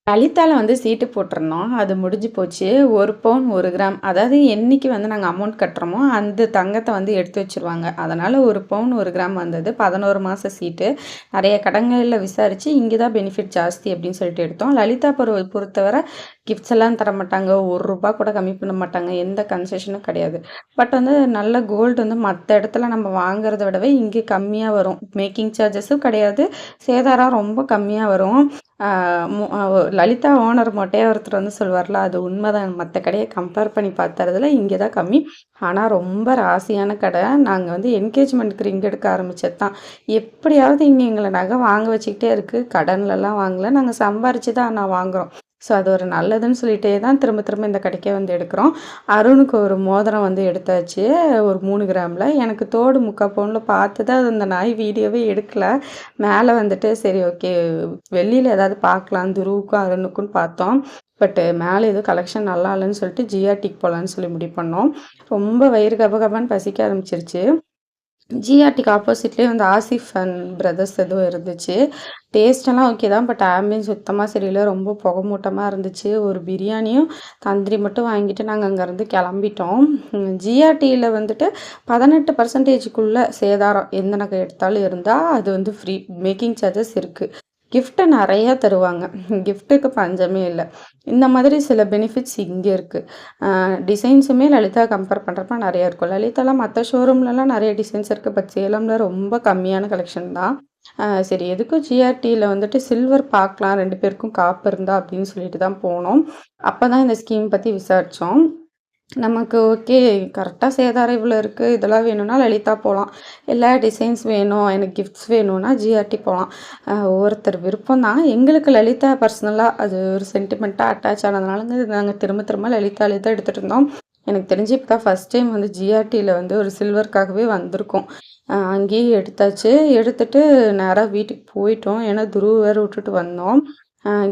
லலிதால வந்து சீட்டு போட்டிருந்தோம். அது முடிஞ்சு போச்சு. 1 பவுன் 1 கிராம். அதாவது என்னைக்கு வந்து நாங்க அமௌண்ட் கட்டுறோமோ, அந்த தங்கத்த வந்து எடுத்து வச்சுருவாங்க. அதனால 1 பவுன் 1 கிராம் வந்தது. 11 மாச சீட்டு. நெறைய கடைங்கள்ல விசாரிச்சு, இங்க தான் பெனிஃபிட் ஜாஸ்தி அப்படின்னு சொல்லிட்டு எடுத்தோம். லலிதா பொறுத்தவரை கிஃப்ட்ஸ் எல்லாம் தரமாட்டாங்க. ரூ. 1 கூட கம்மி பண்ண மாட்டாங்க. எந்த கன்செஷனும் கிடையாது. பட் வந்து நல்ல கோல்டு வந்து மத்த இடத்துல நம்ம வாங்குறத விடவே இங்க கம்மியா வரும். மேக்கிங் சார்ஜஸும் கிடையாது. சேதாரம் ரொம்ப கம்மியா வரும். ஆ மு அ லலிதா ஓனர் மொட்டையா ஒருத்தர் வந்து சொல்லுவார்ல, அது உண்மைதான். மத்த கடைய கம்பேர் பண்ணி பார்த்ததுல இங்க தான் கம்மி. ஆனா ரொம்ப ராசியான கடை. நாங்க வந்து என்கேஜ்மெண்ட்க்கு ரிங் எடுக்க ஆரம்பிச்சது தான். எப்படியாவது இங்க எங்கள நகை வாங்க வச்சுக்கிட்டே இருக்கு. கடன்லலாம் வாங்கல. நாங்க சம்பாரிச்சு தான் ஆனா வாங்குறோம். ஸோ அது ஒரு நல்லதுன்னு சொல்லிட்டே தான் திரும்ப திரும்ப இந்த கடைக்கே வந்து எடுக்கிறோம். அருணுக்கு ஒரு மோதிரம் வந்து எடுத்தாச்சு. ஒரு 3 கிராம்ல. எனக்கு தோடு 3/4 பவுன்ல பார்த்தது அது அந்த நாய் வீடியோவே எடுக்கல. மேலே வந்துட்டு சரி ஓகே வெளியில ஏதாவது பார்க்கலாம் துருவுக்கும் அருணுக்குன்னு பார்த்தோம். பட் மேலே எதுவும் கலெக்ஷன் நல்லா இல்லைன்னு சொல்லிட்டு ஜிஆர்டிக்கு போகலான்னு சொல்லி முடிவு பண்ணோம். ரொம்ப வயிறு கபகபான்னு பசிக்க ஆரம்பிச்சிருச்சு. ஜிஆர்டிக்கு ஆப்போசிட்லேயே வந்து ஆசிஃப் அண்ட் பிரதர்ஸ் ஏதோ இருந்துச்சு. டேஸ்ட்டெல்லாம் ஓகே தான். பட் ஆம்பியன்ஸ் சுத்தமாக சரியில்ல. ரொம்ப புகமூட்டமாக இருந்துச்சு. ஒரு பிரியாணியும் தந்திரி மட்டும் வாங்கிட்டு நாங்கள் அங்கேருந்து கிளம்பிட்டோம். ஜிஆர்டியில் வந்துட்டு 18% சேதாரம் எந்த நகை எடுத்தாலும் இருந்தால் அது வந்து ஃப்ரீ மேக்கிங் சார்ஜஸ் இருக்குது. கிஃப்ட்டு நெறையா தருவாங்க. கிஃப்ட்டுக்கு பஞ்சமே இல்ல. இந்த மாதிரி சில பெனிஃபிட்ஸ் இங்க இருக்கு. டிசைன்ஸுமே லலிதா கம்பேர் பண்ணுறப்ப நெறையா இருக்கும். லலிதாலாம் மத்த ஷோரூம்லலாம் நெறைய டிசைன்ஸ் இருக்கு. பட் சேலம்ல ரொம்ப கம்மியான கலெக்ஷன் தான். சரி எதுக்கும் ஜிஆர்டியில் வந்துட்டு சில்வர் பார்க்கலாம் 2 பேருக்கும் காப்பு இருந்தா அப்படின்னு சொல்லிட்டு தான் போனோம். அப்பதான் இந்த ஸ்கீம் பத்தி விசாரிச்சோம். நமக்கு ஓகே. கரெக்ட்டா சேதாரம் இவ்வளோ இருக்கு. இதெல்லாம் வேணும்னா லலிதா போலாம். எல்லா டிசைன்ஸ் வேணும், எனக்கு கிஃப்ட்ஸ் வேணும்னா ஜிஆர்டி போலாம். ஒவ்வொருத்தர் விருப்பம் தான். எங்களுக்கு லலிதா பர்சனலா அது ஒரு சென்டிமெண்ட்டா அட்டாச் ஆனதுனால நாங்க திரும்ப திரும்ப லலிதாலே தான் எடுத்துட்டு இருந்தோம். எனக்கு தெரிஞ்சு இப்போ தான் ஃபர்ஸ்ட் டைம் வந்து ஜிஆர்டியில் வந்து ஒரு சில்வருக்காகவே வந்திருக்கோம். அங்கேயே எடுத்தாச்சு. எடுத்துட்டு நேரா வீட்டுக்கு போயிட்டோம். ஏன்னா துருவ வேற விட்டுட்டு வந்தோம்.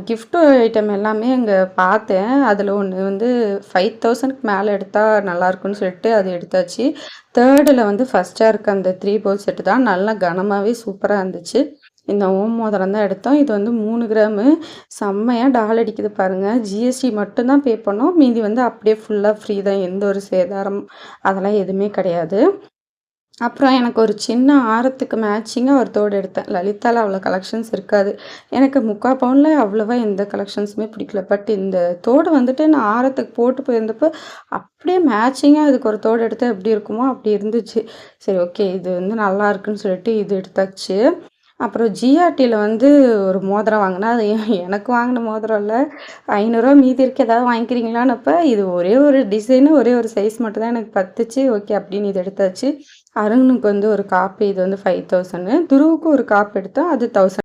கிஃப்ட் ஐட்டம் எல்லாமே அங்கே பார்த்தேன். அதில் ஒன்று வந்து 5000க்கு மேலே எடுத்தால் நல்லாயிருக்குன்னு சொல்லிட்டு அது எடுத்தாச்சு. தேர்டில் வந்து ஃபஸ்ட்டாக இருக்க அந்த 3 பவுல் செட்டு தான் நல்லா கனமாகவே சூப்பராக இருந்துச்சு. இந்த ஓம் மோதிரம் தான் எடுத்தோம். இது வந்து 3 கிராமு. செம்மையாக டால் அடிக்குது பாருங்கள். ஜிஎஸ்டி மட்டும்தான் பே பண்ணோம். மீதி வந்து அப்படியே ஃபுல்லாக ஃப்ரீ தான். எந்த ஒரு சேதாரம் அதெல்லாம் எதுவுமே கிடையாது. அப்புறம் எனக்கு ஒரு சின்ன ஆரத்துக்கு மேட்சிங்காக ஒரு தோடு எடுத்தேன். லலிதால அவ்வளோ கலெக்ஷன்ஸ் இருக்காது. எனக்கு 3/4 பவுன்ல அவ்வளவா எந்த கலெக்ஷன்ஸுமே பிடிக்கல. பட் இந்த தோடு வந்துட்டு நான் ஆரத்துக்கு போட்டு போயிருந்தப்போ அப்படியே மேட்சிங்காக இதுக்கு ஒரு தோடு எடுத்தால் எப்படி இருக்குமோ அப்படி இருந்துச்சு. சரி ஓகே இது வந்து நல்லா இருக்குன்னு சொல்லிட்டு இது எடுத்தாச்சு. அப்புறம் ஜிஆர்டியில் வந்து ஒரு மோதிரம் வாங்கினேன். அது எனக்கு வாங்கின மோதிரம் இல்லை. ரூ. 500 மீதி இருக்கு ஏதாவது வாங்கிக்கிறீங்களான்னப்ப இது ஒரே ஒரு டிசைனு ஒரே ஒரு சைஸ் மட்டும் தான் எனக்கு பத்துச்சு. ஓகே அப்படின்னு இது எடுத்தாச்சு. அருணுக்கு வந்து ஒரு காப்பு இது வந்து 5000. துருவுக்கு ஒரு காப்பு எடுத்தோம் அது 1000.